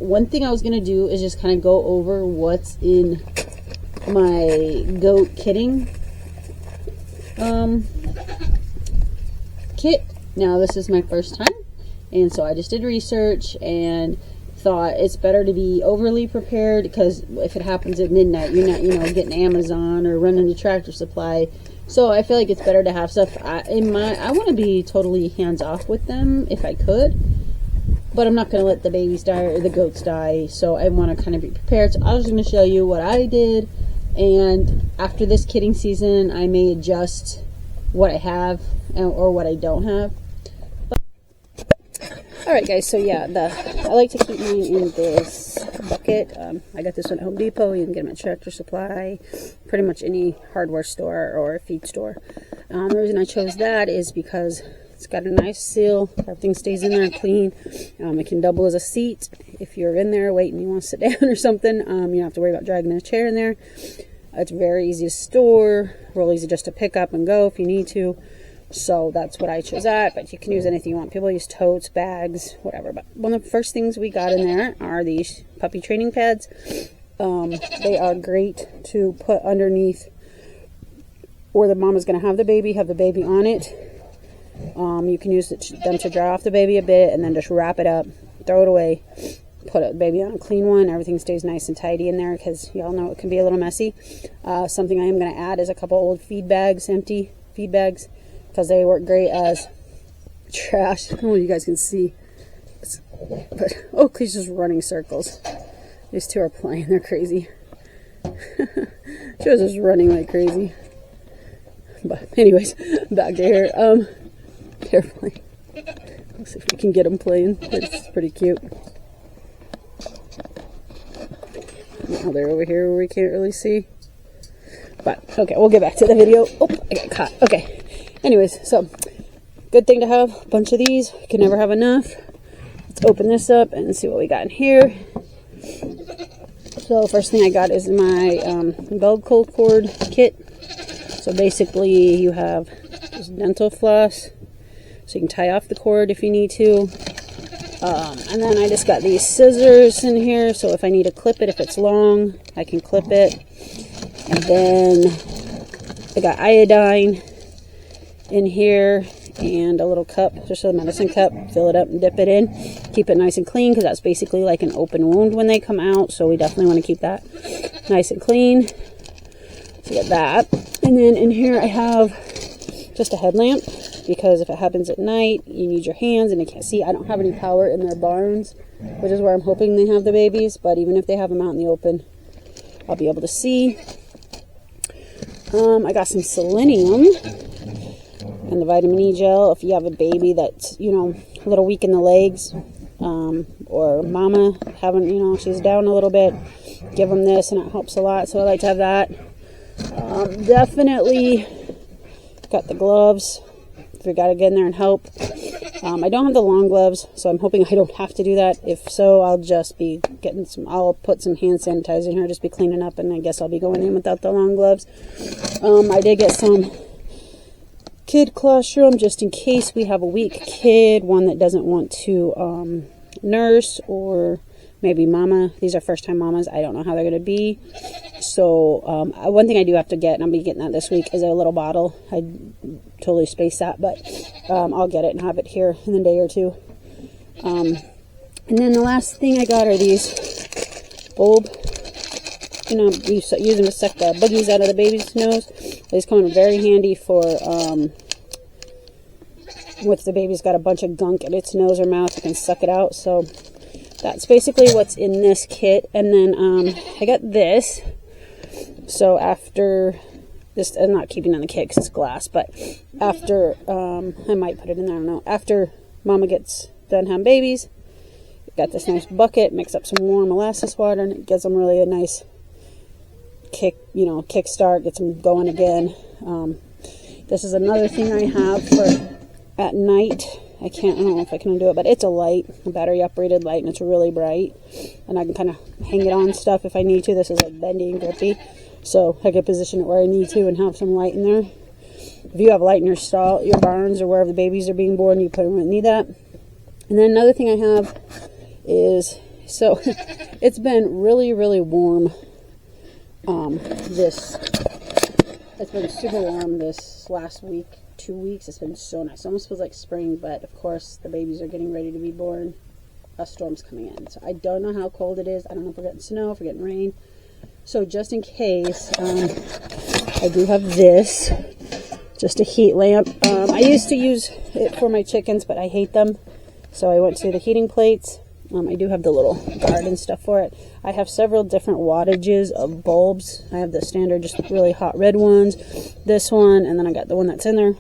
one thing I was going to do is just kind of go over what's in my goat kitting kit. Now, this is my first time, and so I just did research and thought it's better to be overly prepared, because if it happens at midnight, you're not, getting Amazon or running to Tractor Supply. So I feel like it's better to have stuff I want to be totally hands off with them if I could, but I'm not going to let the babies die or the goats die, so I want to kind of be prepared. So I was going to show you what I did, and after this kidding season I may adjust what I have or what I don't have. Alright guys, so yeah, I like to keep mine in this bucket. I got this one at Home Depot. You can get them at Tractor Supply, pretty much any hardware store or feed store. The reason I chose that is because it's got a nice seal. Everything stays in there clean. It can double as a seat if you're in there waiting, you want to sit down or something. You don't have to worry about dragging a chair in there. It's very easy to store, real easy just to pick up and go if you need to. So that's what I chose that, but you can use anything you want. People use totes, bags, whatever. But one of the first things we got in there are these puppy training pads. They are great to put underneath where the mom is going to have the baby on it. You can use them to dry off the baby a bit and then just wrap it up, throw it away, put the baby on a clean one. Everything stays nice and tidy in there because y'all know it can be a little messy. Something I am going to add is a couple old feed bags, empty feed bags, because they work great as trash. I don't know if you guys can see. But Oakley's just running circles. These two are playing. They're crazy. She was just running like crazy. But anyways, back to here. They're playing. Let's see if we can get them playing. It's pretty cute. Now they're over here where we can't really see. But okay, we'll get back to the video. Oh, I got caught. Okay. Anyways, so good thing to have a bunch of these. You can never have enough. Let's open this up and see what we got in here. So first thing I got is my umbilical cord kit. So basically you have this dental floss, so you can tie off the cord if you need to. And then I just got these scissors in here, so if I need to clip it, if it's long, I can clip it. And then I got iodine in here and a little cup, just a medicine cup. Fill it up and dip it in. Keep it nice and clean because that's basically like an open wound when they come out, so we definitely want to keep that nice and clean. So get that. And then in here I have just a headlamp, because if it happens at night, you need your hands and they can't see. I don't have any power in their barns, which is where I'm hoping they have the babies, but even if they have them out in the open, I'll be able to see. I got some selenium and the vitamin E gel. If you have a baby that's, a little weak in the legs, or mama having, she's down a little bit, give them this and it helps a lot. So I like to have that. Definitely got the gloves if we got to get in there and help. I don't have the long gloves, so I'm hoping I don't have to do that. If so, I'll just be getting I'll put some hand sanitizer in here, just be cleaning up, and I guess I'll be going in without the long gloves. I did get some kid colostrum just in case we have a weak kid, one that doesn't want to nurse, or maybe mama. These are first time mamas. I don't know how they're going to be. So one thing I do have to get, and I'll be getting that this week, is a little bottle. I totally spaced that, but I'll get it and have it here in a day or two. And then the last thing I got are these bulb. You use them to suck the boogies out of the baby's nose. These come in very handy for if the baby's got a bunch of gunk in its nose or mouth, you can suck it out. So that's basically what's in this kit. And then I got this. So after this, I'm not keeping it in the kit because it's glass, but after, I might put it in there, I don't know. After mama gets done having babies, got this nice bucket, mix up some warm molasses water, and it gives them really a nice kickstart, gets them going again. This is another thing I have for at night. I don't know if I can do it, but it's a battery operated light, and it's really bright, and I can kind of hang it on stuff if I need to. This is like bendy and grippy, so I can position it where I need to and have some light in there. If you have light in your stall, your barns, or wherever the babies are being born, you probably won't need that. And then another thing I have is So it's been really, really warm. It's been super warm this last week, 2 weeks. It's been so nice. It almost feels like spring, but of course the babies are getting ready to be born. A storm's coming in. So I don't know how cold it is. I don't know if we're getting snow, if we're getting rain. So just in case, I do have this, just a heat lamp. I used to use it for my chickens, but I hate them. So I went to the heating plates. I do have the little guard and stuff for it. I have several different wattages of bulbs. I have the standard, just really hot red ones, this one, and then I got the one that's in there.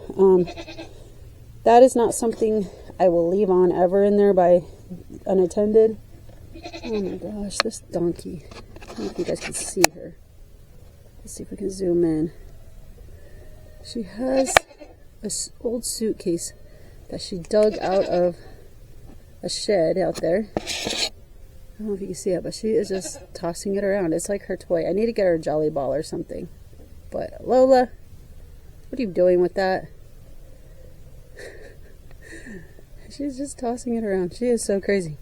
That is not something I will leave on ever in there by unattended. Oh my gosh, this donkey. I don't know if you guys can see her. Let's see if we can zoom in. She has this old suitcase that she dug out of a shed out there. I don't know if you can see it, but she is just tossing it around. It's like her toy. I need to get her a Jolly Ball or something. But Lola, what are you doing with that? She's just tossing it around. She is so crazy.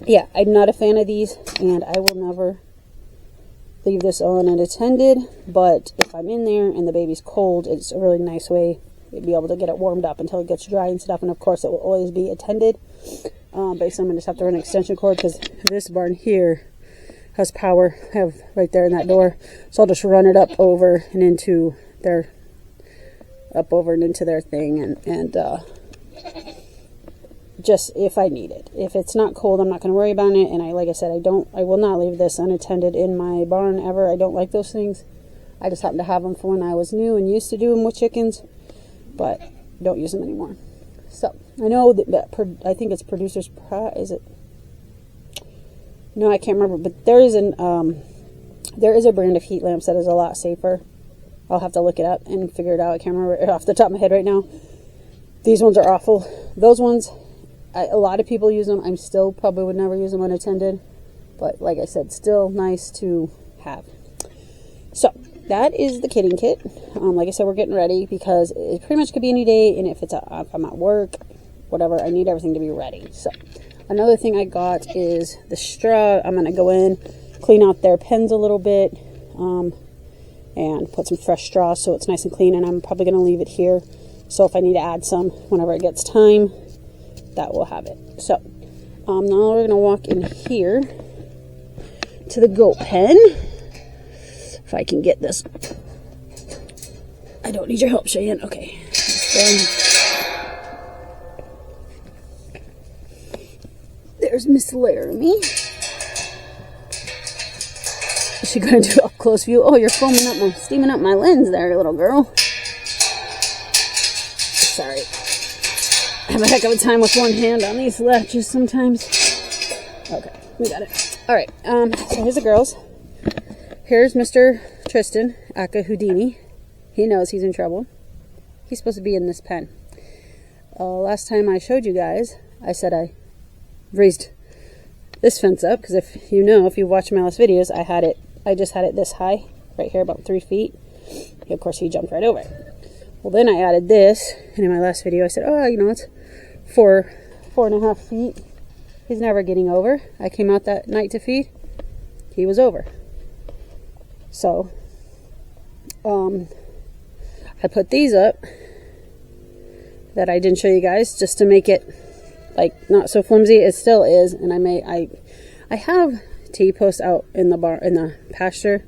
Yeah, I'm not a fan of these, and I will never leave this on unattended. But if I'm in there and the baby's cold, it's a really nice way to be able to get it warmed up until it gets dry and stuff. And of course, it will always be attended. Basically, I'm going to just have to run an extension cord because this barn here has power. I have right there in that door, so I'll just run it up over and into their thing, and just if I need it. If it's not cold, I'm not going to worry about it. And like I said, I will not leave this unattended in my barn ever. I don't like those things. I just happen to have them for when I was new and used to do them with chickens, but don't use them anymore. So I know that I think it's Producer's Pride. Is it? No, I can't remember. But there is a brand of heat lamps that is a lot safer. I'll have to look it up and figure it out. I can't remember it off the top of my head right now. These ones are awful. Those ones, a lot of people use them. I'm still probably would never use them unattended. But like I said, still nice to have. So that is the kitting kit. Like I said, we're getting ready because it pretty much could be any day. And if I'm at work, whatever, I need everything to be ready. So another thing I got is the straw. I'm going to go in, clean out their pens a little bit, and put some fresh straw so it's nice and clean. And I'm probably going to leave it here. So if I need to add some whenever it gets time, that will have it. So now we're going to walk in here to the goat pen. If I can get this. I don't need your help, Cheyenne. Okay. There's Miss Laramie. Is she going to do up close view? Oh, you're steaming up my lens there, little girl. Sorry. I have a heck of a time with one hand on these latches sometimes. Okay, we got it. All right. So here's the girls. Here's Mr. Tristan, aka Houdini. He knows he's in trouble. He's supposed to be in this pen. Last time I showed you guys, I said I raised this fence up because if you watched my last videos, I just had it this high, right here, about 3 feet. Of course, he jumped right over it. Well, then I added this, and in my last video, I said, it's 4.5 feet. He's never getting over. I came out that night to feed. He was over. So, I put these up that I didn't show you guys just to make it like not so flimsy. It still is, and I have T-posts out in the pasture.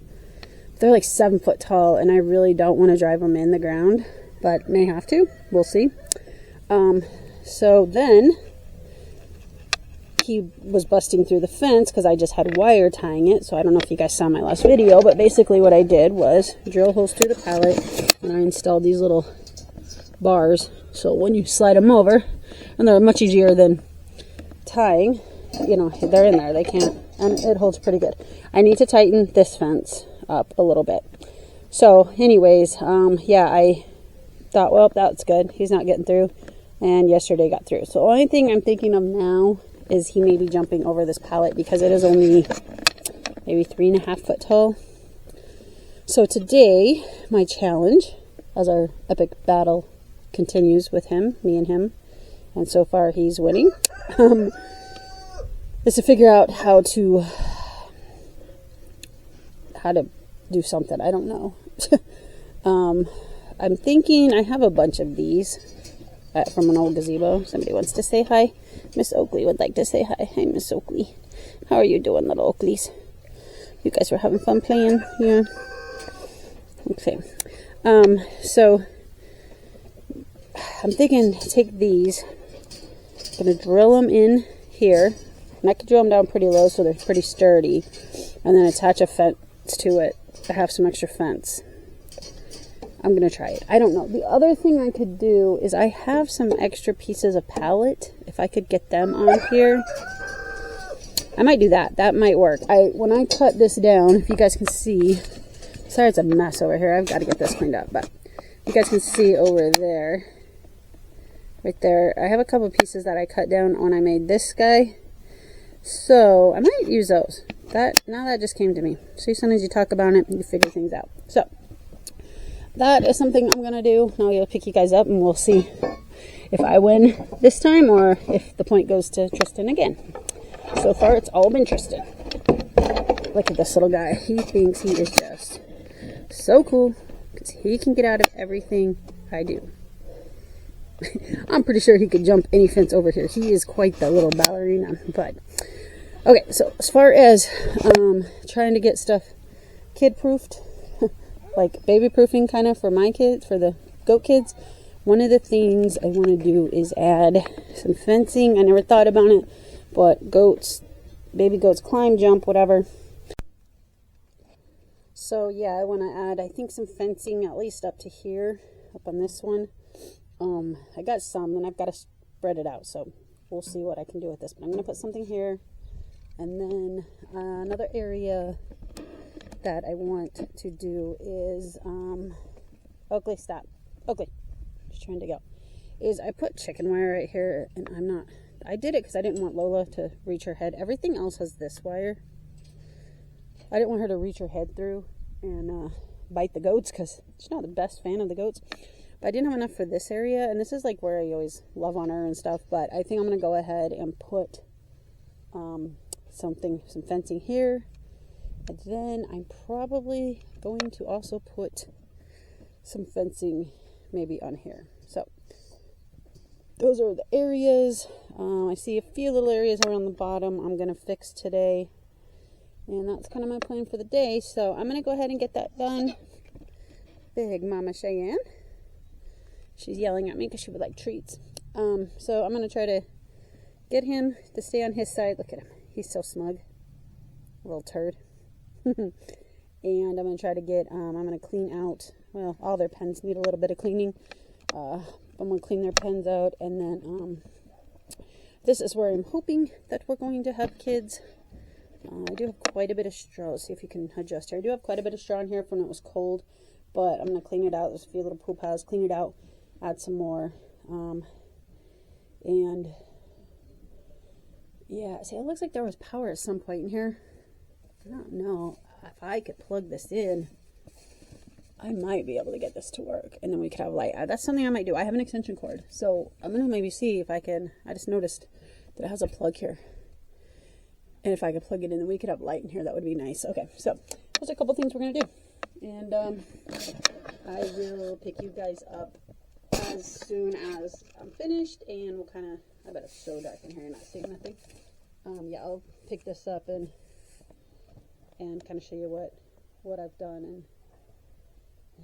They're like 7 foot tall, and I really don't want to drive them in the ground, but may have to. We'll see. So then he was busting through the fence because I just had wire tying it. So I don't know if you guys saw my last video, but basically what I did was drill holes through the pallet, and I installed these little bars. So when you slide them over, and they're much easier than tying, they're in there. They can't, and it holds pretty good. I need to tighten this fence up a little bit. So anyways, I thought, well, that's good. He's not getting through. And yesterday got through. So the only thing I'm thinking of now is he may be jumping over this pallet because it is only maybe 3.5 foot tall. So today, my challenge, as our epic battle continues with me and him, and so far he's winning, is to figure out how to do something. I don't know. I'm thinking I have a bunch of these from an old gazebo. Somebody wants to say hi. Miss Oakley would like to say hi. Hi, Miss Oakley. How are you doing, little Oakleys? You guys were having fun playing? Yeah. Okay. So I'm thinking take these. I'm going to drill them in here. And I could drill them down pretty low so they're pretty sturdy. And then attach a fence to it to have some extra fence. I'm going to try it. I don't know. The other thing I could do is I have some extra pieces of pallet. If I could get them on here, I might do that. That might work. When I cut this down, if you guys can see, sorry it's a mess over here. I've got to get this cleaned up. But you guys can see over there, right there, I have a couple of pieces that I cut down when I made this guy. So I might use those. Now that just came to me. So sometimes you talk about it, you figure things out. So that is something I'm going to do. Now I'll pick you guys up and we'll see if I win this time or if the point goes to Tristan again. So far it's all been Tristan. Look at this little guy. He thinks he is just so cool because he can get out of everything I do. I'm pretty sure he could jump any fence over here. He is quite the little ballerina. But okay, so as far as trying to get stuff kid-proofed, like baby-proofing kind of for my kids, for the goat kids, one of the things I want to do is add some fencing. I never thought about it, but baby goats climb, jump, whatever. So yeah, I want to add, I think, some fencing at least up to here, up on this one. I got some, and I've got to spread it out, so we'll see what I can do with this. But I'm going to put something here, and then another area that I want to do is, Oakley, stop. Oakley, just trying to go. Is I put chicken wire right here, and I did it because I didn't want Lola to reach her head. Everything else has this wire. I didn't want her to reach her head through and bite the goats because she's not the best fan of the goats. But I didn't have enough for this area, and this is like where I always love on her and stuff. But I think I'm going to go ahead and put some fencing here. And then I'm probably going to also put some fencing maybe on here. So those are the areas. I see a few little areas around the bottom I'm going to fix today. And that's kind of my plan for the day. So I'm going to go ahead and get that done. Big Mama Cheyenne. She's yelling at me because she would like treats. So I'm going to try to get him to stay on his side. Look at him. He's so smug. Little turd. And I'm going to try to get, I'm going to clean out, well, all their pens need a little bit of cleaning. I'm going to clean their pens out. And then this is where I'm hoping that we're going to have kids. I do have quite a bit of straw. Let's see if you can adjust here. I do have quite a bit of straw in here from when it was cold. But I'm going to clean it out. There's a few little poop piles. Clean it out. Add some more. And yeah, see, it looks like there was power at some point in here. I don't know if I could plug this in. I might be able to get this to work, and then we could have light. That's something I might do. I have an extension cord, so I'm gonna maybe see if I can. I just noticed that it has a plug here, and if I could plug it in, then we could have light in here. That would be nice. Okay, so there's a couple things we're gonna do, and I will pick you guys up as soon as I'm finished, and we'll kind of. I bet it's so dark in here, you're not seeing nothing. Yeah, I'll pick this up and kind of show you what I've done, and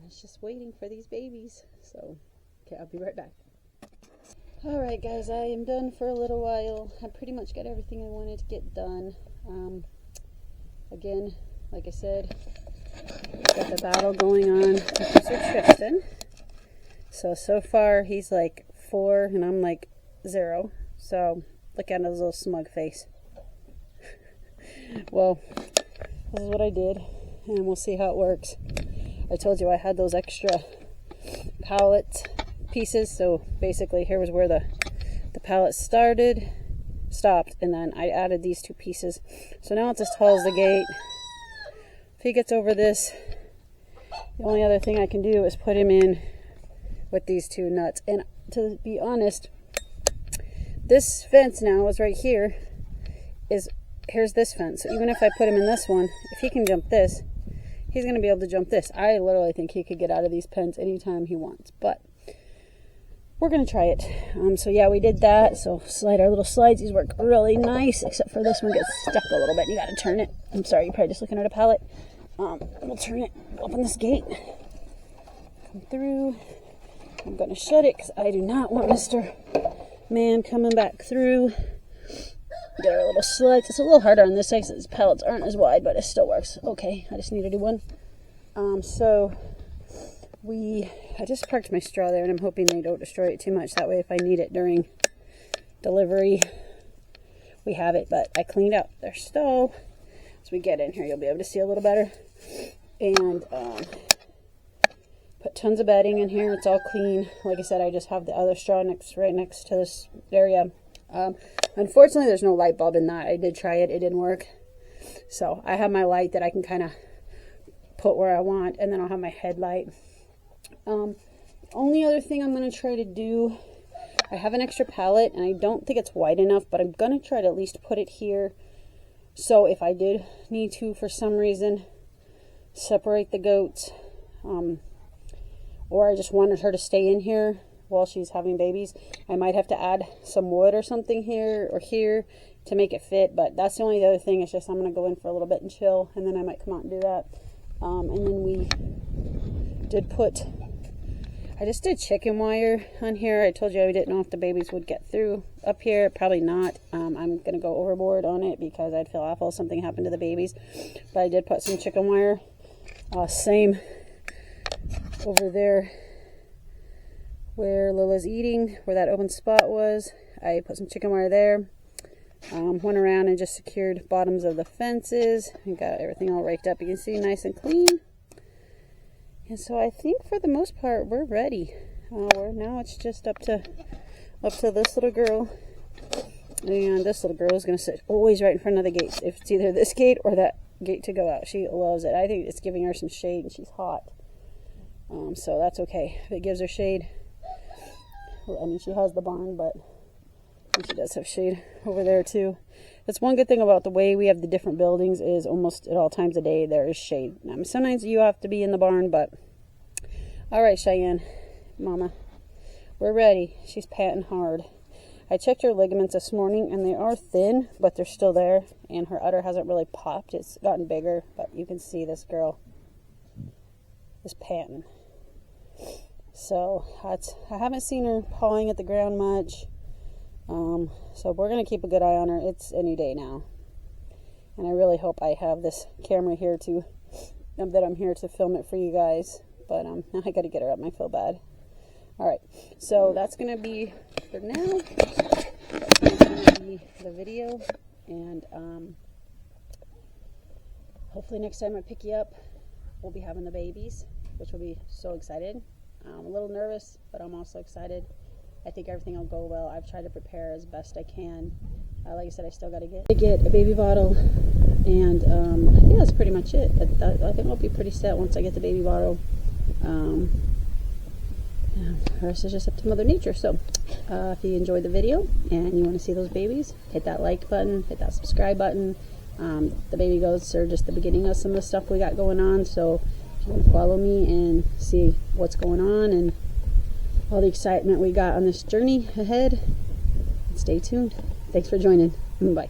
it's just waiting for these babies. So, okay, I'll be right back. Alright guys, I am done for a little while. I pretty much got everything I wanted to get done. Again, like I said, got the battle going on with Mr. Tristan. So far he's like 4 and I'm like 0. So look at his little smug face. Well, this is what I did, and we'll see how it works. I told you I had those extra pallet pieces, so basically here was where the pallet stopped, and then I added these 2 pieces. So now it's as tall as the gate. If he gets over this, the only other thing I can do is put him in with these 2 nuts. And to be honest, this fence now is right here is, here's this fence. So even if I put him in this one, if he can jump this, he's going to be able to jump this. I literally think he could get out of these pens anytime he wants, but we're going to try it. So yeah, we did that. So slide our little slides. These work really nice, except for this one gets stuck a little bit. You got to turn it. I'm sorry, you're probably just looking at a pallet. We'll turn it, open this gate, come through. I'm going to shut it because I do not want Mr. Man coming back through. Get our little slides. It's a little harder on this side because these pallets aren't as wide, but it still works. Okay, I just need to do one. I just parked my straw there, and I'm hoping they don't destroy it too much. That way, if I need it during delivery, we have it. But I cleaned out their stove. As we get in here, you'll be able to see a little better. And put tons of bedding in here. It's all clean. Like I said, I just have the other straw right next to this area. Unfortunately, there's no light bulb in that. I did try it. It didn't work. So I have my light that I can kind of put where I want, and then I'll have my headlight. Only other thing I'm going to try to do, I have an extra pallet, and I don't think it's wide enough, but I'm going to try to at least put it here. So if I did need to, for some reason, separate the goats, or I just wanted her to stay in here while she's having babies, I might have to add some wood or something here or here to make it fit. But that's the only other thing. It's just I'm going to go in for a little bit and chill, and then I might come out and do that. And then we did I just did chicken wire on here. I told you I didn't know if the babies would get through up here. Probably not. I'm going to go overboard on it because I'd feel awful if something happened to the babies. But I did put some chicken wire. Same over there where Lila's eating, where that open spot was. I put some chicken wire there. Went around and just secured bottoms of the fences and got everything all raked up. You can see nice and clean. And so I think for the most part we're ready. Now it's just up to this little girl. And this little girl is going to sit always right in front of the gates. If it's either this gate or that gate to go out. She loves it. I think it's giving her some shade, and she's hot. So that's okay. If it gives her shade. Well, I mean, she has the barn, but she does have shade over there too. That's one good thing about the way we have the different buildings is almost at all times of day there is shade. Sometimes you have to be in the barn, but all right, Cheyenne, Mama, we're ready. She's panting hard. I checked her ligaments this morning, and they are thin, but they're still there, and her udder hasn't really popped. It's gotten bigger, but you can see this girl is panting. So I haven't seen her pawing at the ground much. So we're going to keep a good eye on her. It's any day now. And I really hope I have this camera here that I'm here to film it for you guys. But now I got to get her up and I feel bad. Alright, so that's going to be for now. That's going to be the video. And hopefully next time I pick you up, we'll be having the babies, which will be so excited. I'm a little nervous, but I'm also excited. I think everything will go well. I've tried to prepare as best I can. Like I said, I still got to get a baby bottle, and I think that's pretty much it. I think I'll be pretty set once I get the baby bottle. The rest is just up to Mother Nature. So if you enjoyed the video and you want to see those babies, hit that like button, hit that subscribe button. The baby goats are just the beginning of some of the stuff we got going on. So if you want to follow me and see what's going on and all the excitement we got on this journey ahead, stay tuned. Thanks for joining. Bye.